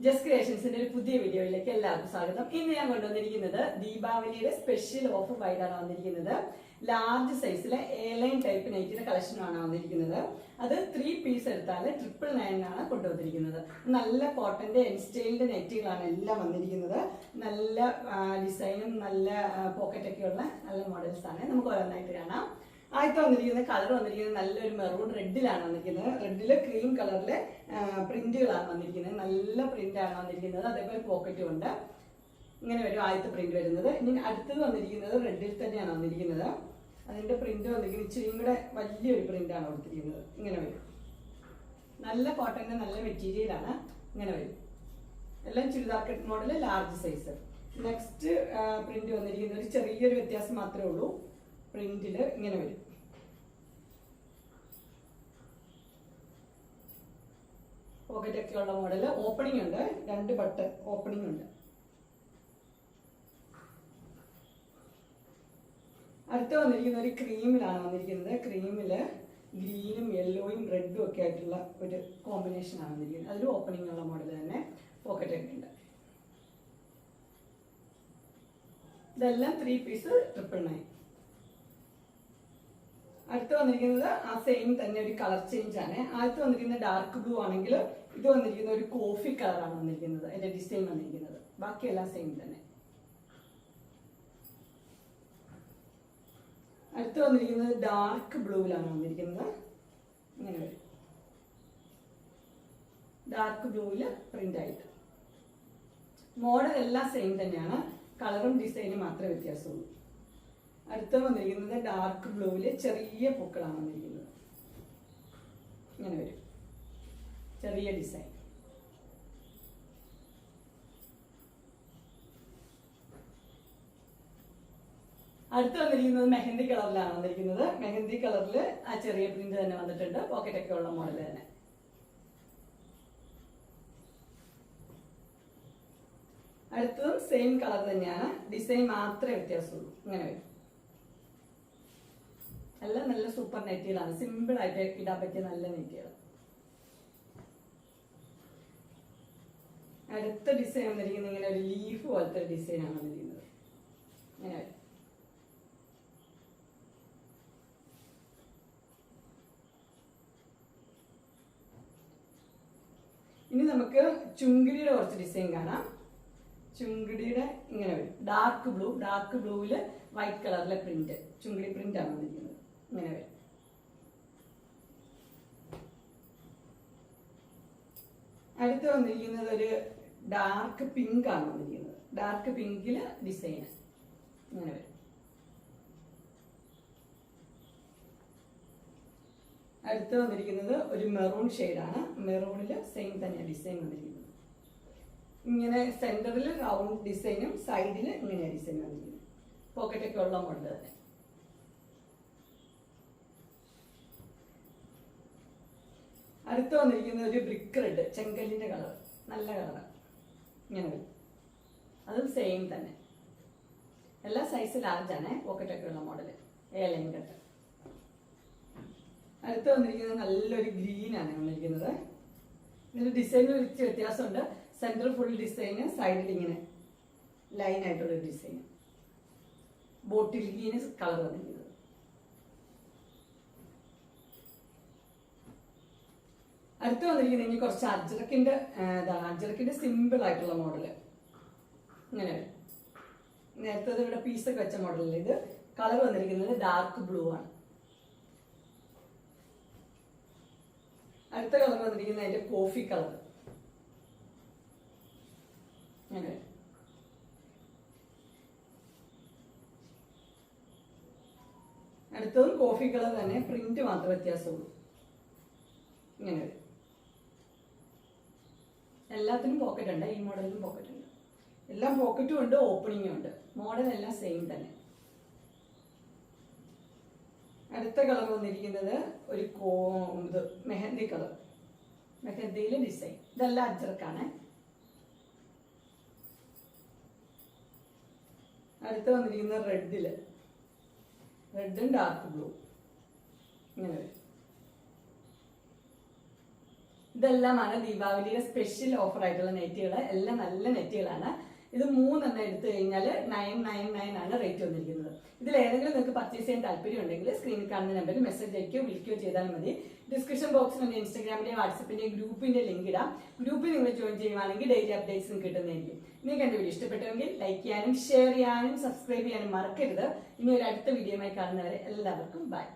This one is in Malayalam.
ജസ്റ്റ് ക്രിയേഷൻസിന്റെ ഒരു പുതിയ വീഡിയോയിലേക്ക് എല്ലാവർക്കും സ്വാഗതം. ഇന്ന് ഞാൻ കൊണ്ടുവന്നിരിക്കുന്നത് ദീപാവലിയുടെ സ്പെഷ്യൽ ഓഫർ ആയിട്ടാണ് വന്നിരിക്കുന്നത്. ലാർജ് സൈസിലെ എയർലൈൻ ടൈപ്പ് നൈറ്റിന്റെ കളക്ഷനാണ് വന്നിരിക്കുന്നത്. അത് 3 പീസ് എടുത്താൽ 999 ആണ് കൊണ്ടുവന്നിരിക്കുന്നത്. നല്ല കോട്ടന്റെ എൻസ്റ്റൈലിന്റെ നെറ്റുകളാണ് എല്ലാം വന്നിരിക്കുന്നത്. നല്ല ഡിസൈനും നല്ല പോക്കറ്റൊക്കെയുള്ള നല്ല മോഡൽസ് ആണ്. നമുക്ക് ഓരോന്നായിട്ട് കാണാം. ആദ്യത്തെ വന്നിരിക്കുന്നത് കളർ വന്നിരിക്കുന്നത് നല്ലൊരു മെറൂൺ റെഡിലാണ് വന്നിരിക്കുന്നത്. റെഡില് ക്രീം കളറിലെ പ്രിന്റുകളാണ് വന്നിരിക്കുന്നത്. നല്ല പ്രിന്റാണ് വന്നിരിക്കുന്നത്. അതേപോലെ പോക്കറ്റും ഉണ്ട്. ഇങ്ങനെ വരും ആദ്യത്തെ പ്രിന്റ് വരുന്നത്. ഇനി അടുത്തത് വന്നിരിക്കുന്നത് റെഡിൽ തന്നെയാണ് വന്നിരിക്കുന്നത്. അതിന്റെ പ്രിന്റ് വന്നിരിക്കുന്നത് ഇച്ചിരിയും കൂടെ വലിയൊരു പ്രിന്റാണ് കൊടുത്തിരിക്കുന്നത്. ഇങ്ങനെ വരും. നല്ല കോട്ടന്റെ നല്ല മെറ്റീരിയലാണ്. ഇങ്ങനെ വരും. എല്ലാം churidar cut model large size. Next print വന്നിരിക്കുന്നത് ഒരു ചെറിയൊരു വ്യത്യാസം മാത്രമേ ഉള്ളൂ. പ്രിന്റില് ഇങ്ങനെ വരും. പോക്കറ്റ് ഒക്കെ ഉള്ള മോഡല്. ഓപ്പണിംഗ് ഉണ്ട്. 2 ബട്ടൺ ഓപ്പണിംഗ് ഉണ്ട്. അടുത്ത വന്നിരിക്കുന്ന ഒരു ക്രീമിലാണ് വന്നിരിക്കുന്നത്. ക്രീമില് ഗ്രീനും യെല്ലോയും റെഡും ഒക്കെ ആയിട്ടുള്ള ഒരു കോമ്പിനേഷൻ ആണ് വന്നിരിക്കുന്നത്. അതിൽ ഓപ്പണിംഗ് ഉള്ള മോഡൽ തന്നെ. പോക്കറ്റ് ഒക്കെ ഉണ്ട്. ഇതെല്ലാം 3 പീസ് 999. അടുത്ത് വന്നിരിക്കുന്നത് ആ സെയിം തന്നെ ഒരു കളർ ചേഞ്ച് ആണ്. ആദ്യത്തെ വന്നിരിക്കുന്നത് ഡാർക്ക് ബ്ലൂ ആണെങ്കിൽ ഇത് വന്നിരിക്കുന്ന ഒരു കോഫി കളറാണ് വന്നിരിക്കുന്നത്. അതിന്റെ ഡിസൈൻ വന്നിരിക്കുന്നത് ബാക്കിയെല്ലാം സെയിം തന്നെ. അടുത്ത് വന്നിരിക്കുന്നത് ഡാർക്ക് ബ്ലൂവിലാണ് വന്നിരിക്കുന്നത്. ഇങ്ങനെ വരും. ഡാർക്ക് ബ്ലൂവില് പ്രിന്റ് ആയിട്ട്. മോഡൽ എല്ലാം സെയിം തന്നെയാണ്. കളറും ഡിസൈനും മാത്രമേ വ്യത്യാസമുള്ളൂ. അടുത്ത വന്നിരിക്കുന്നത് ഡാർക്ക് ബ്ലൂവില് ചെറിയ പൂക്കളാണ് വന്നിരിക്കുന്നത്. ഇങ്ങനെ വരും. ചെറിയ ഡിസൈൻ. അടുത്ത് വന്നിരിക്കുന്നത് മെഹന്തി കളറിലാണ് വന്നിരിക്കുന്നത്. മെഹന്തി കളറിൽ ആ ചെറിയ പ്രിന്റ് തന്നെ വന്നിട്ടുണ്ട്. പോക്കറ്റ് ഒക്കെ ഉള്ള മോഡൽ തന്നെ. അടുത്തതും സെയിം കളർ തന്നെയാണ്. ഡിസൈൻ മാത്രമേ വ്യത്യാസമുള്ളൂ. ഇങ്ങനെ വരും. എല്ലാം നല്ല സൂപ്പർ നെറ്റുകളാണ്. സിമ്പിൾ ആയിട്ട് ഇടാൻ പറ്റിയ നല്ല നെറ്റുകൾ. അടുത്ത ഡിസൈൻ വന്നിരിക്കുന്നത് ഇങ്ങനെ ഒരു ലീഫ് പോലത്തെ ഡിസൈനാണ് വന്നിരിക്കുന്നത്. ഇങ്ങനെ വരും. ഇനി നമുക്ക് ചുങ്കിടിയുടെ കുറച്ച് ഡിസൈൻ കാണാം. ചുങ്കിടിയുടെ ഇങ്ങനെ വരും. ഡാർക്ക് ബ്ലൂവില് വൈറ്റ് കളറിലെ പ്രിന്റ്. ചുങ്കിടി പ്രിന്റ് ആണ് വന്നിരിക്കുന്നത്. ഇങ്ങനെ വരും. അടുത്ത് വന്നിരിക്കുന്നത് ഒരു ഡാർക്ക് പിങ്ക് ആണ് വന്നിരിക്കുന്നത്. ഡാർക്ക് പിങ്കില് ഡിസൈൻ ഇങ്ങനെ വരും. അടുത്ത് വന്നിരിക്കുന്നത് ഒരു മെറൂൺ ഷെയ്ഡാണ്. മെറൂണില് സെയിം തന്നെ ഡിസൈൻ വന്നിരിക്കുന്നത്. ഇങ്ങനെ സെന്ററിൽ റൗണ്ട് ഡിസൈനും സൈഡില് ഇങ്ങനെ ഡിസൈൻ വന്നിരിക്കുന്നത്. പോക്കറ്റ് ഒക്കെ ഉള്ള മോഡൽ തന്നെ. അടുത്ത് വന്നിരിക്കുന്ന ഒരു ബ്രിക്ക് റെഡ്, ചെങ്കല്ലിന്റെ കളർ. നല്ല കളറാണ്. ഇങ്ങനെ വരും. അതും സെയിം തന്നെ. എല്ലാ സൈസ് ലാർജ് ആണ്. പോക്കറ്റ് ഒക്കെ ഉള്ള മോഡല്. Airline cut. അടുത്ത് വന്നിരിക്കുന്നത് നല്ലൊരു ഗ്രീൻ ആണ് വന്നിരിക്കുന്നത്. ഇതിന്റെ ഡിസൈനിൽ ഒരു വ്യത്യാസമുണ്ട്. സെന്റർ ഫുൾ ഡിസൈന്, സൈഡിൽ ഇങ്ങനെ ലൈൻ ആയിട്ടുള്ള ഡിസൈൻ. ബോട്ടിൽ ഗ്രീന് കളർ വന്നിരിക്കുന്നത്. അടുത്ത് വന്നിരിക്കുന്നത് ഇനി കുറച്ച് അജ്രക്കിന്റെ സിമ്പിൾ ആയിട്ടുള്ള മോഡല്. ഇങ്ങനെ നേരത്തെ ഇവിടെ പീസൊക്കെ വെച്ച മോഡലിൽ ഇത് കളർ വന്നിരിക്കുന്നത് ഡാർക്ക് ബ്ലൂ ആണ്. അടുത്ത കളർ വന്നിരിക്കുന്നത് അതിന്റെ കോഫി കളർ. അങ്ങനെ അടുത്തതും കോഫി കളർ തന്നെ. പ്രിന്റ് മാത്രം വ്യത്യാസമുള്ളൂ. ഇങ്ങനെ വരും. എല്ലാത്തിനും പോക്കറ്റ് ഉണ്ട്. ഈ മോഡലിനും പോക്കറ്റ് ഉണ്ട്. എല്ലാം പോക്കറ്റും ഉണ്ട്, ഓപ്പണിങ്ങും ഉണ്ട്. മോഡൽ എല്ലാം സെയിം തന്നെ. അടുത്ത കളർ വന്നിരിക്കുന്നത് ഒരു മെഹന്തി കളർ. മെഹന്തിയിലെ ഡിസൈൻ. ഇതെല്ലാം അജ്രക്കാണ്. അടുത്ത് വന്നിരിക്കുന്നത് റെഡും ഡാർക്ക് ബ്ലൂ. ഇങ്ങനെ വരും. ഇതെല്ലാമാണ് ദീപാവലിയുടെ സ്പെഷ്യൽ ഓഫർ ആയിട്ടുള്ള നെറ്റുകൾ. എല്ലാം നല്ല നെറ്റുകളാണ്. ഇത് 3 എടുത്തു കഴിഞ്ഞാൽ 999 ആണ് റേറ്റ് വന്നിരിക്കുന്നത്. ഇതിൽ ഏതെങ്കിലും നിങ്ങൾക്ക് പർച്ചേസ് ചെയ്യാൻ താല്പര്യം ഉണ്ടെങ്കിൽ സ്ക്രീനിൽ കാണുന്ന നമ്പറിൽ മെസ്സേജ് അയക്കുകയോ വിളിക്കുകയോ ചെയ്താൽ മതി. ഡിസ്ക്രിപ്ഷൻ ബോക്സിൽ എൻ്റെ ഇൻസ്റ്റാഗ്രാമിന്റെയും വാട്സപ്പിന്റെയും ഗ്രൂപ്പിന്റെ ലിങ്ക് ഇടാം. ഗ്രൂപ്പിൽ നിങ്ങൾ ജോയിൻ ചെയ്യുവാണെങ്കിൽ ഡെയിലി അപ്ഡേറ്റ്സും കിട്ടുന്നതായിരിക്കും. നിങ്ങൾക്ക് എന്റെ വീഡിയോ ഇഷ്ടപ്പെട്ടുവെങ്കിൽ ലൈക്ക് ചെയ്യാനും ഷെയർ ചെയ്യാനും സബ്സ്ക്രൈബ് ചെയ്യാനും മറക്കരുത്. ഇനി ഒരു അടുത്ത വീഡിയോയുമായി കാണുന്നവരെ എല്ലാവർക്കും ബൈ.